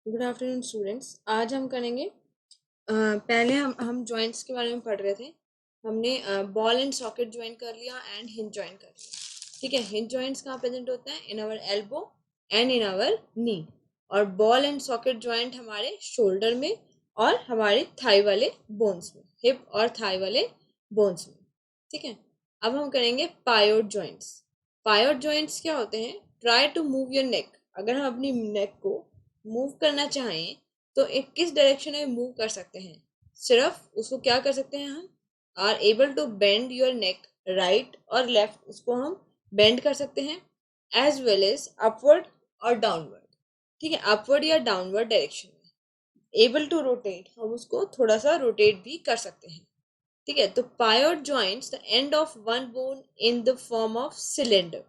Good afternoon students. आज हम करेंगे पहले हम जॉइंट्स के बारे में पढ़ रहे थे। हमने बॉल एंड सॉकेट ज्वाइन कर लिया एंड हिंज ज्वाइन कर लिया। ठीक है, हिंज जॉइंट्स कहाँ प्रेजेंट होता है? In our elbow and in our knee. और बॉल एंड सॉकेट ज्वाइंट हमारे शोल्डर में और हमारे थाई वाले बोन्स में, हिप और थाई वाले बोन्स में। ठीक है, अब हम करेंगे पायोड जॉइंट्स। पायोड जॉइंट्स क्या होते हैं? Try to move your neck. अगर हम अपनी नेक को मूव करना चाहें तो एक किस डायरेक्शन में मूव कर सकते हैं? सिर्फ उसको क्या कर सकते हैं? हम are able to bend your neck right और लेफ्ट, उसको हम बेंड कर सकते हैं, एज वेल एज अपवर्ड और डाउनवर्ड। ठीक है, अपवर्ड या डाउनवर्ड डायरेक्शन में। एबल टू रोटेट, हम उसको थोड़ा सा रोटेट भी कर सकते हैं। ठीक है, तो pivot joints the end of one bone in the form of cylinder.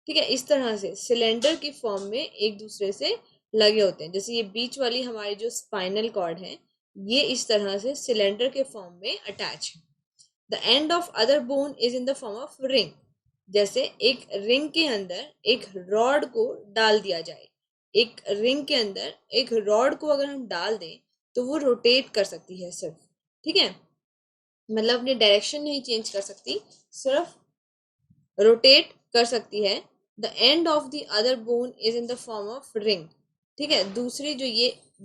ठीक है, इस तरह से सिलेंडर की फॉर्म में एक दूसरे से लगे होते हैं। जैसे ये बीच वाली हमारी जो स्पाइनल कॉर्ड है, ये इस तरह से सिलेंडर के फॉर्म में अटैच है। The end of other bone is in the form of ring. जैसे एक रिंग के अंदर एक रॉड को डाल दिया जाए, एक रिंग के अंदर एक रॉड को अगर हम डाल दें तो वो रोटेट कर सकती है सिर्फ। ठीक है, मतलब अपनी डायरेक्शन नहीं चेंज कर सकती, सिर्फ रोटेट कर सकती है। The end of the other bone is in the form of ring. ठीक है, दूसरी जो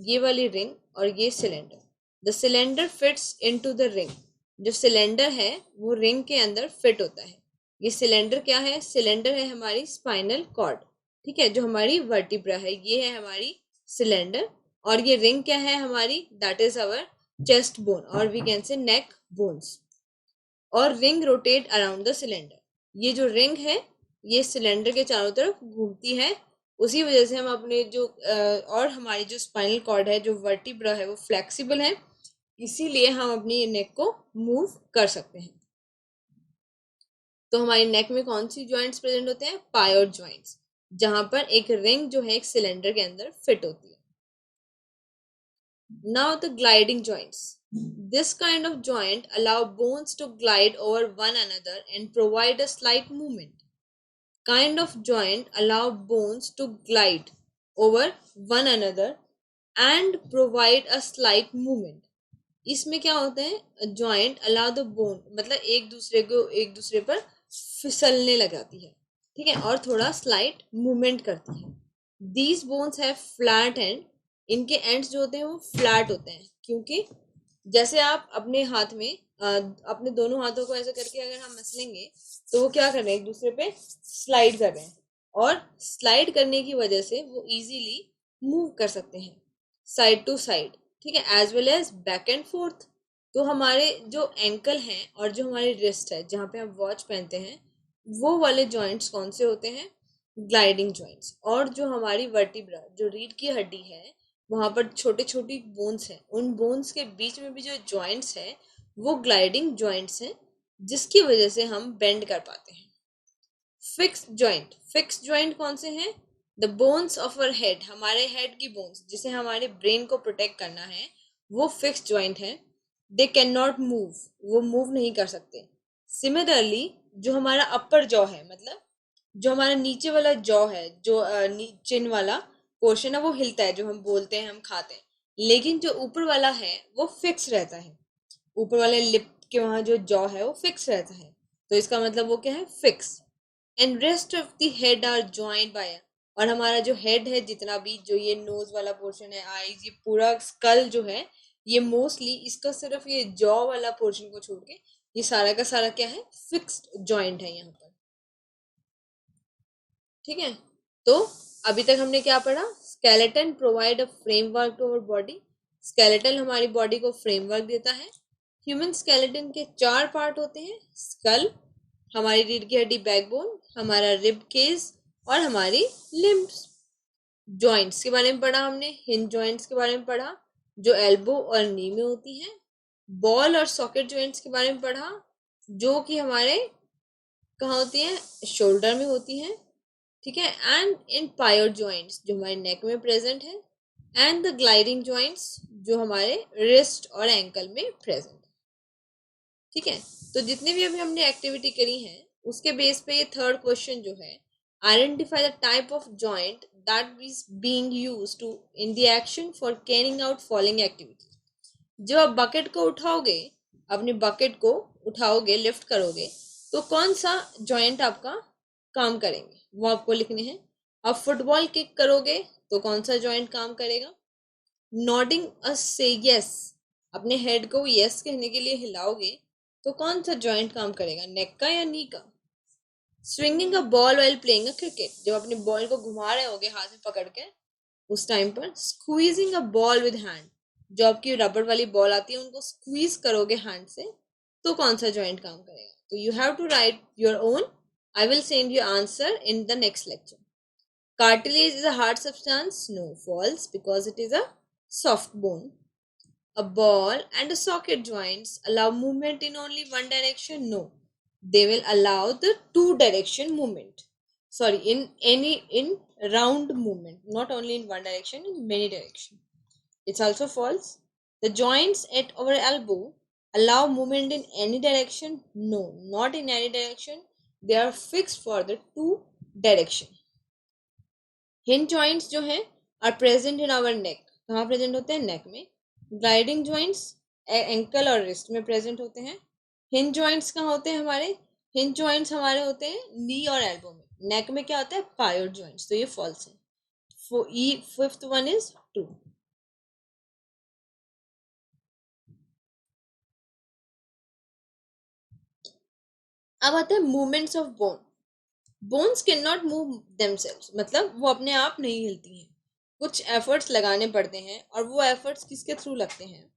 ये वाली रिंग और ये cylinder, the cylinder fits into the ring. जो सिलेंडर है वो रिंग के अंदर फिट होता है। ये सिलेंडर क्या है? सिलेंडर है हमारी स्पाइनल कॉर्ड। ठीक है, जो हमारी वर्टिब्रा है ये है हमारी सिलेंडर। और ये रिंग क्या है हमारी? That is our chest bone और we can say neck bones. और ring rotate around the cylinder. ये जो रिंग है ये सिलेंडर के चारों तरफ घूमती है। उसी वजह से हम अपने जो और हमारी जो स्पाइनल कॉर्ड है, जो वर्टिब्रा है, वो फ्लेक्सिबल है। इसीलिए हम अपनी नेक को मूव कर सकते हैं। तो हमारी नेक में कौन सी जॉइंट्स प्रेजेंट होते हैं? पायोड जॉइंट्स, जहां पर एक रिंग जो है एक सिलेंडर के अंदर फिट होती है। Now the gliding joints. This kind of joint allow bones to glide over one another and provide a slight movement. Kind of joint allow bones to glide over one another and provide a slight movement. इसमें क्या होता है? Joint allow the bone, मतलब एक दूसरे पर फिसलने लगाती है। ठीक है, और थोड़ा स्लाइट मूवमेंट करती है। These bones have flat and. इनके एंड्स जो होते हैं वो फ्लैट होते हैं, क्योंकि जैसे आप अपने हाथ में अपने दोनों हाथों को ऐसे करके अगर हम मसलेंगे तो वो क्या कर रहे हैं? एक दूसरे पे स्लाइड कर रहे हैं, और स्लाइड करने की वजह से वो इजीली मूव कर सकते हैं साइड टू साइड। ठीक है, as well as back and forth. तो हमारे जो एंकल हैं और जो हमारी रिस्ट है जहाँ पे हम वॉच पहनते हैं, वो वाले जॉइंट्स कौन से होते हैं? Gliding joints. और जो हमारी वर्टिब्रा, जो रीढ़ की हड्डी है, वहां पर छोटे छोटी बोन्स हैं, उन बोन्स के बीच में भी जो जॉइंट्स हैं वो ग्लाइडिंग जॉइंट्स हैं, जिसकी वजह से हम बेंड कर पाते हैं। Fixed joint. फिक्स्ड जॉइंट कौन से हैं? The bones of our head, हमारे हेड की बोन्स जिसे हमारे ब्रेन को प्रोटेक्ट करना है, वो फिक्स्ड जॉइंट है। दे कैन नॉट मूव, वो मूव नहीं कर सकते। सिमिलरली जो हमारा अपर जॉ है, मतलब जो हमारा नीचे वाला जॉ है, जो चिन वाला पोर्शन है, वो हिलता है, जो हम बोलते हैं, हम खाते हैं। लेकिन जो ऊपर वाला है वो फिक्स रहता है। ऊपर वाले लिप के वहां जो जॉ है वो फिक्स रहता है। तो इसका मतलब वो क्या है? Fix. And rest of the head are joint by. और हमारा जो हेड है, जितना भी जो ये नोज वाला पोर्शन है, आईज, ये पूरा स्कल जो है, ये मोस्टली इसका सिर्फ ये जॉ वाला पोर्शन को छोड़ के ये सारा का सारा क्या है? फिक्स्ड जॉइंट है यहाँ पर। ठीक है, तो अभी तक हमने क्या पढ़ा? Skeleton provide a framework to our body. Skeleton हमारी बॉडी को फ्रेमवर्क देता है। ह्यूमन स्केलेटन के 4 पार्ट होते हैं: स्कल, हमारी रीढ़ की हड्डी बैकबोन, हमारा रिब केज, और हमारी लिम्ब्स। जॉइंट्स के बारे में पढ़ा हमने, हिंज जॉइंट्स के बारे में पढ़ा जो एल्बो और नी में होती हैं। बॉल और सॉकेट जॉइंट्स के बारे में पढ़ा जो कि हमारे कहाँ होती है? शोल्डर में होती हैं। ठीक है, एंड इन पायोड जॉइंट्स जो हमारे नेक में प्रेजेंट है, एंड द ग्लाइडिंग जॉइंट्स जो हमारे रिस्ट और एंकल में प्रेजेंट है। ठीक है, तो जितने भी अभी हमने एक्टिविटी करी है उसके बेस पे ये थर्ड क्वेश्चन जो है Identify the type of joint that is being used to in the action for carrying out following activities. जब आप बकेट को उठाओगे, अपनी बकेट को उठाओगे, लिफ्ट करोगे, तो कौन सा जॉइंट आपका काम करेंगे वो आपको लिखने हैं। आप फुटबॉल किक करोगे तो कौन सा जॉइंट काम करेगा। नॉडिंग अ से यस, अपने हेड को यस कहने के लिए हिलाओगे तो कौन सा जॉइंट काम करेगा, नेक का या नी का। Swinging a ball while playing a cricket, जब अपनी बॉल को घुमा रहे होगे हाथ में पकड़ के उस टाइम पर। Squeezing a ball with hand, जो आपकी रबड़ वाली बॉल आती है उनको स्क्वीज करोगे हैंड से तो कौन सा जॉइंट काम करेगा। तो you have to write your own. I will send you answer in the next lecture. Cartilage is a hard substance. No, false, because it is a soft bone. A ball and a socket joints allow movement in only one direction. No, they will allow the two direction movement. Sorry, in round movement, not only in one direction, in many direction. It's also false. The joints at our elbow allow movement in any direction. No, not in any direction. They are fixed for the two direction. Hinge joints जो हैं are present in our नेक, कहाँ present होते हैं, नेक में। Gliding joints ankle और wrist में present होते हैं। हिंज जॉइंट्स कहाँ होते हैं हमारे, हिंज जॉइंट्स हमारे होते हैं नी और एल्बो में। नेक में क्या होता है, पायोड जॉइंट्स, तो ये फॉल्स है। Fifth one is true. अब आते हैं movements of bone. Bones can not move themselves, मतलब वो अपने आप नहीं हिलती हैं, कुछ एफर्ट्स लगाने पड़ते हैं। और वो एफर्ट्स किसके थ्रू लगते हैं,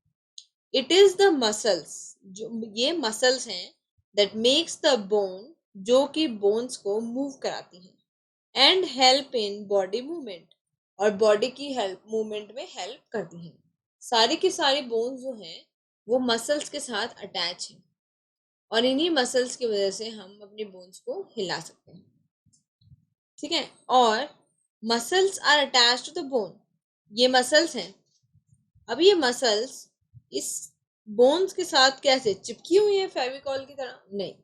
इट इज द मसल्स, जो ये मसल्स हैं दैट मेक्स द बोन, जो कि बोन्स को मूव कराती हैं। And help in body movement, और बॉडी की हेल्प मूवमेंट में हेल्प करती हैं। सारी की सारी बोन्स जो हैं वो मसल्स के साथ अटैच हैं और इन्हीं मसल्स की वजह से हम अपनी बोन्स को हिला सकते हैं। ठीक है, और muscles are attach to the bone, ये मसल्स हैं। अब ये मसल्स इस बोन्स के साथ कैसे चिपकी हुई है फेविकॉल की तरह, नहीं,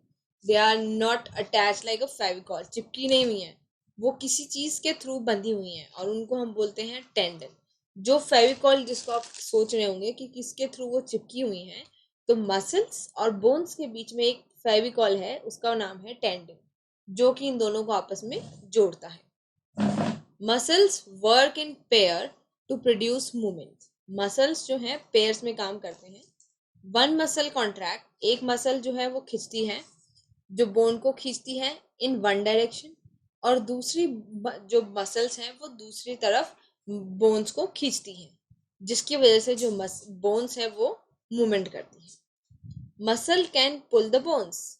they are not attach like a Fevicol, चिपकी नहीं हुई है, वो किसी चीज के थ्रू बंधी हुई हैं और उनको हम बोलते हैं टेंडन। जो फेविकॉल जिसको आप सोच रहे होंगे कि किसके थ्रू वो चिपकी हुई हैं, तो मसल्स और बोन्स के बीच में एक फेविकॉल है, उसका नाम है टेंडन, जो कि इन दोनों को आपस में जोड़ता है। Muscles work in pair to produce movement, muscles जो हैं पेयर्स में काम करते हैं। वन मसल कॉन्ट्रैक्ट, एक मसल जो है वो खींचती है, जो बोन को खींचती है इन वन डायरेक्शन, और दूसरी जो मसल्स हैं वो दूसरी तरफ बोन्स को खींचती हैं, जिसकी वजह से जो बोन्स है वो मूवमेंट करती है। Muscle can pull the bones,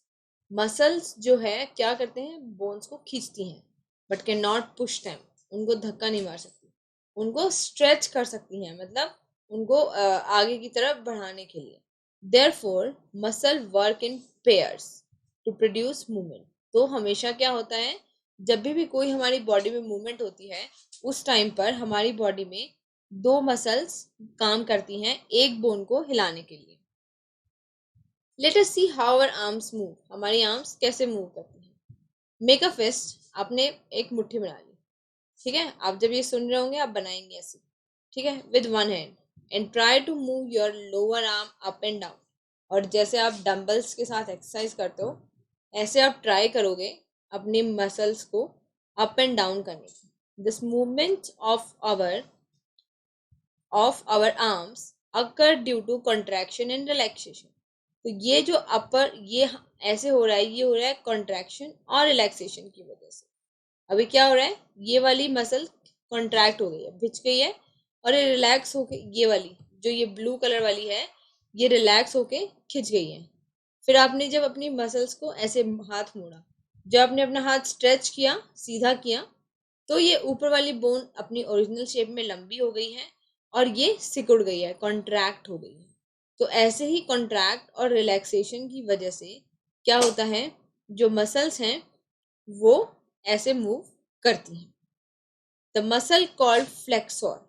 muscles जो है क्या करते हैं, बोन्स को खींचती हैं, but can not push them, उनको धक्का नहीं मार सकती, उनको स्ट्रेच कर सकती हैं, मतलब उनको आगे की तरफ बढ़ाने के लिए। Therefore muscle work in pairs to produce movement. तो हमेशा क्या होता है, जब भी कोई हमारी बॉडी में मूवमेंट होती है उस टाइम पर हमारी बॉडी में दो मसल्स काम करती हैं एक बोन को हिलाने के लिए। Let us see how our arms move, हमारी आर्म्स कैसे मूव करती हैं। मेक अ फिस्ट, आपने एक मुट्ठी बना ली, ठीक है, आप जब ये सुन रहे होंगे आप बनाएंगे ऐसे, ठीक है, with one hand, and try to move your lower arm up and down. और जैसे आप डंबल्स के साथ एक्सरसाइज करते हो ऐसे आप ट्राई करोगे अपनी मसल्स को अप एंड डाउन करने की। This movement of our arms occur due to contraction and relaxation. तो ये जो अपर ये ऐसे हो रहा है, ये हो रहा है कॉन्ट्रैक्शन और रिलैक्सेशन की वजह से। अभी क्या हो रहा है, ये वाली मसल कॉन्ट्रैक्ट हो गई है, भिज गई है, और ये रिलैक्स होके ये वाली जो ये ब्लू कलर वाली है ये रिलैक्स होके खिंच गई है। फिर आपने जब अपनी मसल्स को ऐसे हाथ मोड़ा, जब आपने अपना हाथ स्ट्रेच किया, सीधा किया, तो ये ऊपर वाली बोन अपनी ओरिजिनल शेप में लंबी हो गई है और ये सिकुड़ गई है, कॉन्ट्रैक्ट हो गई है। तो ऐसे ही कॉन्ट्रैक्ट और रिलैक्सेशन की वजह से क्या होता है, जो मसल्स हैं वो ऐसे मूव करती हैं। द मसल कॉल्ड फ्लेक्सोर,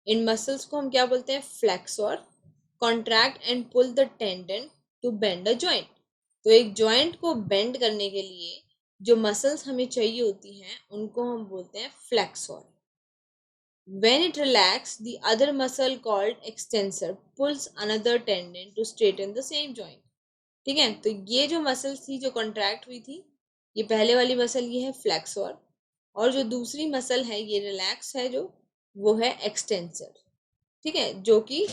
इन मसल्स को हम क्या बोलते हैं, flexor, contract and pull the tendon to bend a joint. तो एक जॉइंट को बेंड करने के लिए जो मसल्स हमें चाहिए होती हैं उनको हम बोलते हैं flexor. When it relaxes, the other muscle called extensor pulls another tendon to straighten the same joint. ठीक है, तो ये जो मसल थी जो कॉन्ट्रैक्ट हुई थी, ये पहले वाली मसल ये है फ्लेक्सोर, और जो दूसरी मसल है ये रिलैक्स है जो, वो है एक्सटेंसर। ठीक है, जो कि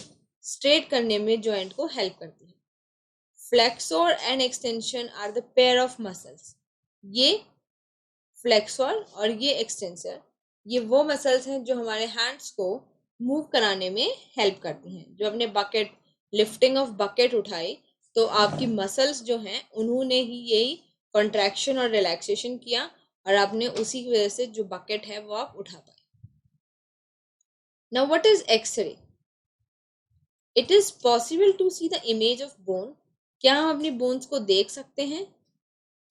स्ट्रेट करने में जॉइंट को हेल्प करती है। Flexor and extension are the pair of muscles. ये फ्लेक्सोर और ये एक्सटेंसर, ये वो मसल्स हैं जो हमारे हैंड्स को मूव कराने में हेल्प करती हैं। जो अपने बकेट, लिफ्टिंग ऑफ बकेट उठाई, तो आपकी मसल्स जो हैं उन्होंने ही यही कॉन्ट्रैक्शन और रिलैक्सेशन किया, और आपने उसी की वजह से जो बकेट है वो आप उठा पाए। Now what is x-ray? It is possible to see the image of bone. क्या हम अपनी बोन्स को देख सकते हैं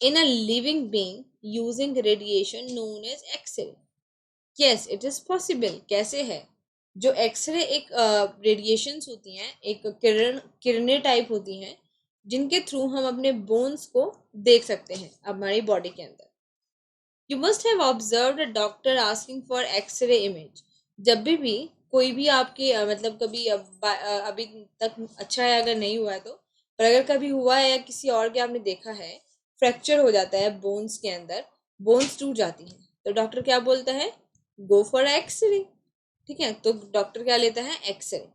in a living being using radiation known as x-ray? Yes, it is possible. कैसे है? जो एक्सरे एक रेडिएशंस होती हैं, एक किरणें टाइप होती हैं, जिनके थ्रू हम अपने बोन्स को देख सकते हैं हमारी बॉडी के अंदर। You must have observed a doctor asking for x-ray image. जब भी कोई भी आपके मतलब कभी अभी तक अच्छा है अगर नहीं हुआ है तो, पर अगर कभी हुआ है या किसी और के आपने देखा है, फ्रैक्चर हो जाता है बोन्स के अंदर, बोन्स टूट जाती हैं, तो डॉक्टर क्या बोलता है? Go for x-ray. ठीक है, तो डॉक्टर क्या लेता है? एक्सरे,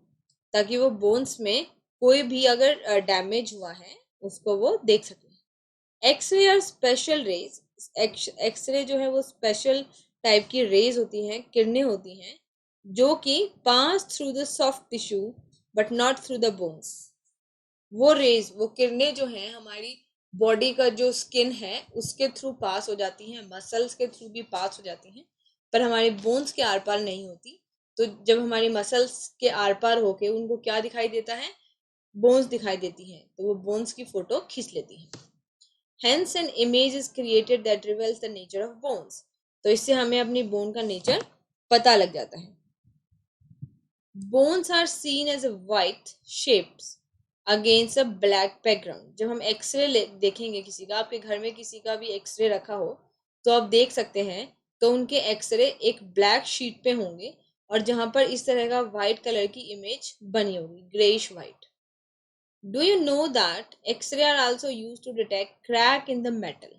ताकि वो बोन्स में कोई भी अगर डैमेज हुआ है उसको वो देख सके। एक्सरे और स्पेशल रेज, एक्सरे जो है वो स्पेशल टाइप की रेज होती हैं, किरणें होती हैं, जो कि pass through the soft tissue but not through the bones. वो रेज, वो किरणें जो हैं हमारी बॉडी का जो स्किन है उसके थ्रू पास हो जाती हैं, मसल्स के थ्रू भी पास हो जाती हैं, पर हमारे बोन्स के आर पार नहीं होती। तो जब हमारी मसल्स के आर पार होके उनको क्या दिखाई देता है? बोन्स दिखाई देती हैं, तो वो बोन्स की फोटो खींच लेती हैं। Hence an image is created that reveals the nature of bones. तो इससे हमें अपनी बोन का नेचर पता लग जाता है। Bones are seen as white shapes against a black background. जब हम एक्सरे देखेंगे किसी का, आपके घर में किसी का भी एक्सरे रखा हो तो आप देख सकते हैं, तो उनके एक्सरे एक ब्लैक शीट पे होंगे, और जहां पर इस तरह का व्हाइट कलर की इमेज बनी होगी, greyish white. Do you know that X-ray are also used to detect crack in the metal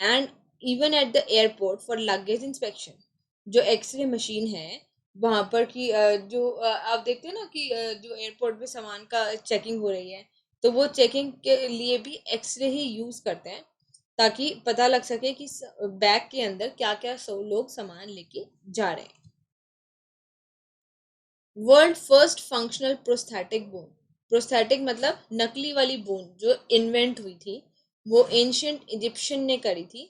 and even at the airport for luggage inspection? जो एक्सरे मशीन है वहां पर कि जो आप देखते हैं ना कि जो एयरपोर्ट पे सामान का चेकिंग हो रही है, तो वो चेकिंग के लिए भी एक्सरे ही यूज करते हैं, ताकि पता लग सके कि बैग के अंदर क्या क्या सब लोग सामान लेके जा रहे हैं। World first functional prosthetic bone. Prosthetic मतलब नकली वाली बोन जो इन्वेंट हुई थी, वो एंशियंट इजिप्शियन ने करी थी।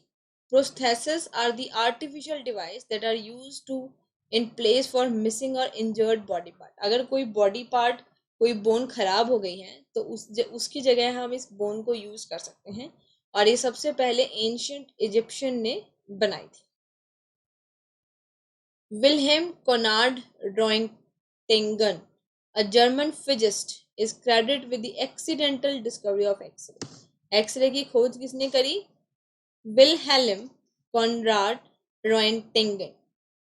Prosthesis are the artificial device that are used to in place for missing और इंजर्ड बॉडी पार्ट। अगर कोई बॉडी पार्ट, कोई बोन खराब हो गई है, तो उसकी जगह हम इस बोन को यूज कर सकते हैं, और ये सबसे पहले एंशियंट इजिप्शियन ने बनाई थी। Wilhelm Conrad Roentgen, a German physicist, is credited with the accidental discovery of X-ray. X-ray की खोज किसने करी? विलहेल्म कॉनराड रोएंटिंगन,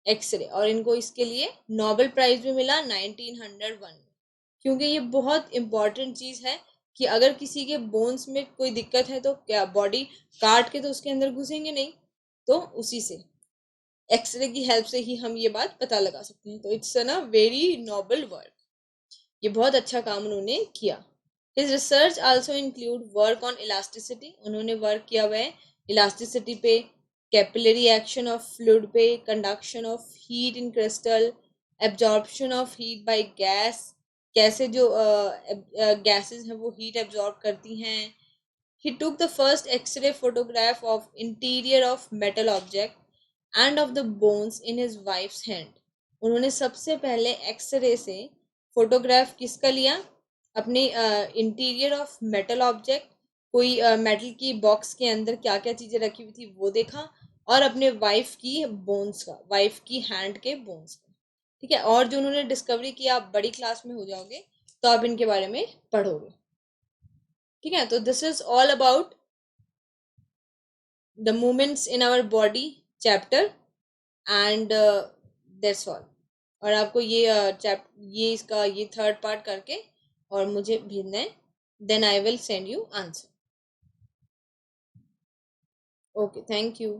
एक्सरे, और इनको इसके लिए नोबेल प्राइज भी मिला 1901 में, क्योंकि ये बहुत इंपॉर्टेंट चीज है कि अगर किसी के बोन्स में कोई दिक्कत है तो क्या बॉडी काट के तो उसके अंदर घुसेंगे नहीं, तो उसी से एक्सरे की हेल्प से ही हम ये बात पता लगा सकते हैं। तो इट्स ना वेरी नोबल वर्क, ये बहुत अच्छा काम उन्होंने किया। His research also include work on elasticity, उन्होंने वर्क किया हुआ है इलास्टिसिटी पे, कैपिलरी एक्शन ऑफ फ्लूइड पे, conduction of heat in crystal, absorption of heat by gas, कैसे जो गैसेस हैं वो हीट एब्जॉर्ब करती हैं। He took the first X-ray photograph of interior of metal object and of the bones in his wife's hand. उन्होंने सबसे पहले x ray से फोटोग्राफ किसका लिया? अपने इंटीरियर ऑफ मेटल ऑब्जेक्ट, कोई मेटल की बॉक्स के अंदर क्या क्या चीजें रखी हुई थी वो देखा, और अपने वाइफ की बोन्स का, वाइफ की हैंड के बोन्स का। ठीक है, और जो उन्होंने डिस्कवरी किया, आप बड़ी क्लास में हो जाओगे तो आप इनके बारे में पढ़ोगे। ठीक है, तो this is all about the movements in our body chapter and that's all. और आपको ये इसका ये थर्ड पार्ट करके और मुझे भेजना है, then I will send you answer. Okay, thank you.